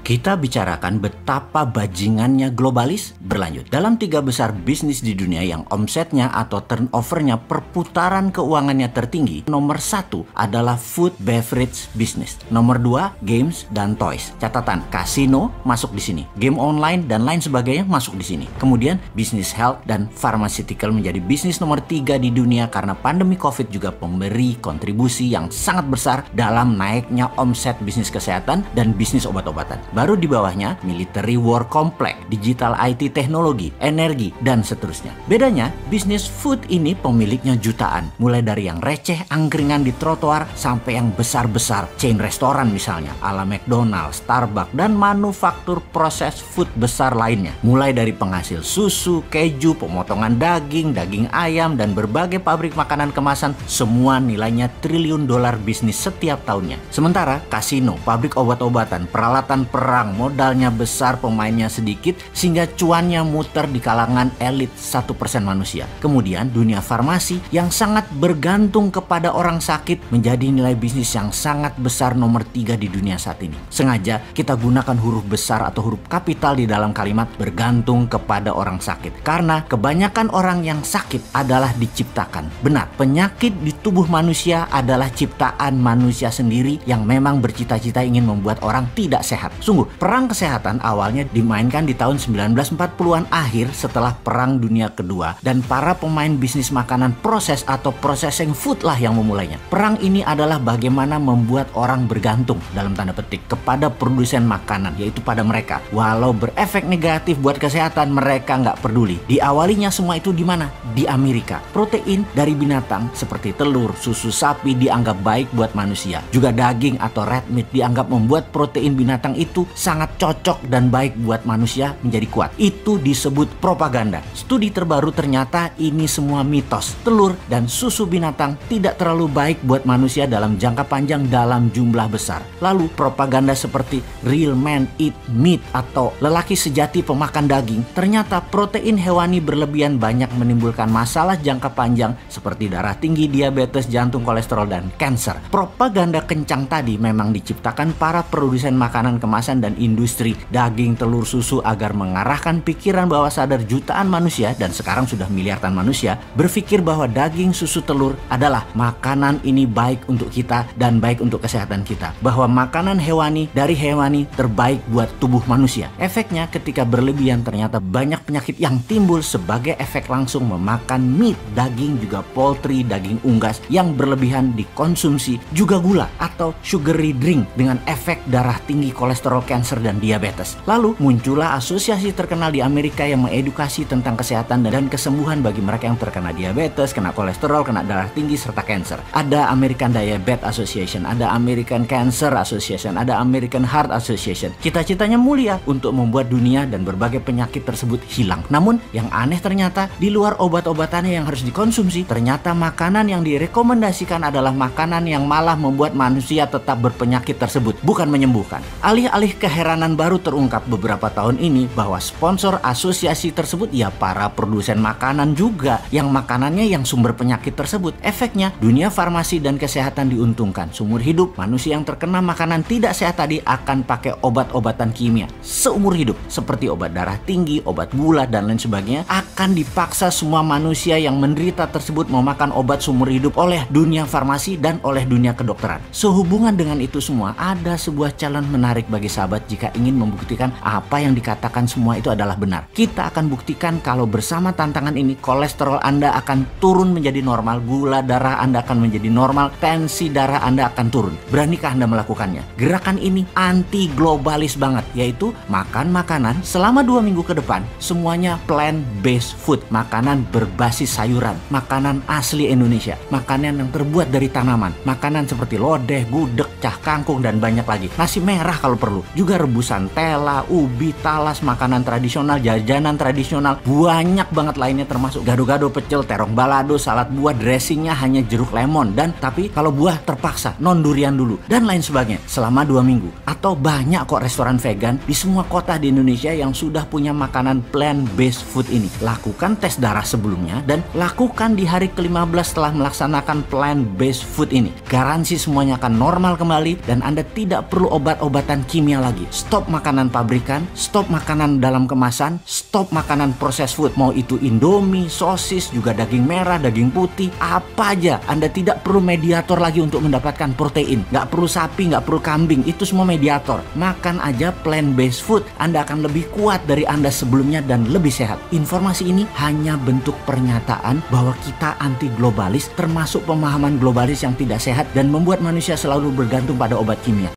Kita bicarakan betapa bajingannya globalis berlanjut. Dalam 3 besar bisnis di dunia yang omsetnya atau turnovernya perputaran keuangannya tertinggi, nomor 1 adalah food beverage business. Nomor 2, games dan toys. Catatan, kasino masuk di sini. Game online dan lain sebagainya masuk di sini. Kemudian bisnis health dan pharmaceutical menjadi bisnis nomor 3 di dunia karena pandemi COVID juga memberi kontribusi yang sangat besar dalam naiknya omset bisnis kesehatan dan bisnis obat-obatan. Baru di bawahnya, military war complex, digital IT teknologi, energi, dan seterusnya. Bedanya, bisnis food ini pemiliknya jutaan. Mulai dari yang receh, angkringan di trotoar, sampai yang besar-besar, chain restoran misalnya, ala McDonald's, Starbucks, dan manufaktur proses food besar lainnya. Mulai dari penghasil susu, keju, pemotongan daging, daging ayam, dan berbagai pabrik makanan kemasan, semua nilainya triliun dolar bisnis setiap tahunnya. Sementara, kasino, pabrik obat-obatan, peralatan perang, modalnya besar, pemainnya sedikit, sehingga cuannya muter di kalangan elit 1% manusia. Kemudian dunia farmasi yang sangat bergantung kepada orang sakit menjadi nilai bisnis yang sangat besar nomor 3 di dunia saat ini. Sengaja kita gunakan huruf besar atau huruf kapital di dalam kalimat bergantung kepada orang sakit. Karena kebanyakan orang yang sakit adalah diciptakan. Benar, penyakit di tubuh manusia adalah ciptaan manusia sendiri yang memang bercita-cita ingin membuat orang tidak sehat. Sungguh, perang kesehatan awalnya dimainkan di tahun 1940-an akhir setelah Perang Dunia Kedua, dan para pemain bisnis makanan proses atau processing food lah yang memulainya. Perang ini adalah bagaimana membuat orang bergantung dalam tanda petik kepada produsen makanan, yaitu pada mereka. Walau berefek negatif buat kesehatan, mereka nggak peduli. Diawalinya semua itu di mana? Di Amerika. Protein dari binatang seperti telur, susu sapi dianggap baik buat manusia. Juga daging atau red meat dianggap membuat protein binatang itu sangat cocok dan baik buat manusia menjadi kuat. Itu disebut propaganda. Studi terbaru ternyata ini semua mitos. Telur dan susu binatang tidak terlalu baik buat manusia dalam jangka panjang dalam jumlah besar. Lalu propaganda seperti real man eat meat atau lelaki sejati pemakan daging, ternyata protein hewani berlebihan banyak menimbulkan masalah jangka panjang seperti darah tinggi, diabetes, jantung, kolesterol, dan kanker. Propaganda kencang tadi memang diciptakan para produsen makanan kemasan dan industri daging, telur, susu agar mengarahkan pikiran bawah sadar jutaan manusia, dan sekarang sudah miliaran manusia, berpikir bahwa daging, susu, telur adalah makanan ini baik untuk kita dan baik untuk kesehatan kita. Bahwa makanan hewani dari hewani terbaik buat tubuh manusia. Efeknya ketika berlebihan ternyata banyak penyakit yang timbul sebagai efek langsung memakan meat, daging, juga poultry, daging unggas yang berlebihan dikonsumsi, juga gula atau sugary drink dengan efek darah tinggi, kolesterol, kanker, dan diabetes. Lalu muncullah asosiasi terkenal di Amerika yang mengedukasi tentang kesehatan dan kesembuhan bagi mereka yang terkena diabetes, kena kolesterol, kena darah tinggi, serta kanker. Ada American Diabetes Association, ada American Cancer Association, ada American Heart Association. Cita-citanya mulia untuk membuat dunia dan berbagai penyakit tersebut hilang. Namun yang aneh ternyata di luar obat-obatannya yang harus dikonsumsi, ternyata makanan yang direkomendasikan adalah makanan yang malah membuat manusia tetap berpenyakit tersebut, bukan menyembuhkan. Alih-alih keheranan baru terungkap beberapa tahun ini bahwa sponsor asosiasi tersebut ya para produsen makanan juga yang makanannya yang sumber penyakit tersebut. Efeknya dunia farmasi dan kesehatan diuntungkan. Seumur hidup manusia yang terkena makanan tidak sehat tadi akan pakai obat-obatan kimia seumur hidup seperti obat darah tinggi, obat gula, dan lain sebagainya. Akan dipaksa semua manusia yang menderita tersebut memakan obat seumur hidup oleh dunia farmasi dan oleh dunia kedokteran. Sehubungan dengan itu semua, ada sebuah challenge menarik bagi sahabat jika ingin membuktikan apa yang dikatakan semua itu adalah benar. Kita akan buktikan kalau bersama tantangan ini kolesterol Anda akan turun menjadi normal, gula darah Anda akan menjadi normal, tensi darah Anda akan turun. Beranikah Anda melakukannya? Gerakan ini anti globalis banget, yaitu makan makanan selama 2 minggu ke depan semuanya plant-based food, makanan berbasis sayuran, makanan asli Indonesia, makanan yang terbuat dari tanaman, makanan seperti lodeh, gudeg, cah kangkung, dan banyak lagi. Nasi merah kalau perlu, juga rebusan tela, ubi, talas, makanan tradisional, jajanan tradisional, banyak banget lainnya termasuk gado-gado, pecel, terong balado, salad buah, dressingnya hanya jeruk lemon, dan tapi kalau buah terpaksa non durian dulu, dan lain sebagainya selama 2 minggu. Atau banyak kok restoran vegan di semua kota di Indonesia yang sudah punya makanan plant-based food ini. Lakukan tes darah sebelumnya dan lakukan di hari ke-15 setelah melaksanakan plant-based food ini. Garansi semuanya akan normal kembali dan Anda tidak perlu obat-obatan kimia kimia lagi. Stop makanan pabrikan, stop makanan dalam kemasan, stop makanan processed food. Mau itu Indomie, sosis, juga daging merah, daging putih, apa aja. Anda tidak perlu mediator lagi untuk mendapatkan protein. Nggak perlu sapi, nggak perlu kambing, itu semua mediator. Makan aja plant-based food. Anda akan lebih kuat dari Anda sebelumnya dan lebih sehat. Informasi ini hanya bentuk pernyataan bahwa kita anti globalis, termasuk pemahaman globalis yang tidak sehat dan membuat manusia selalu bergantung pada obat kimia.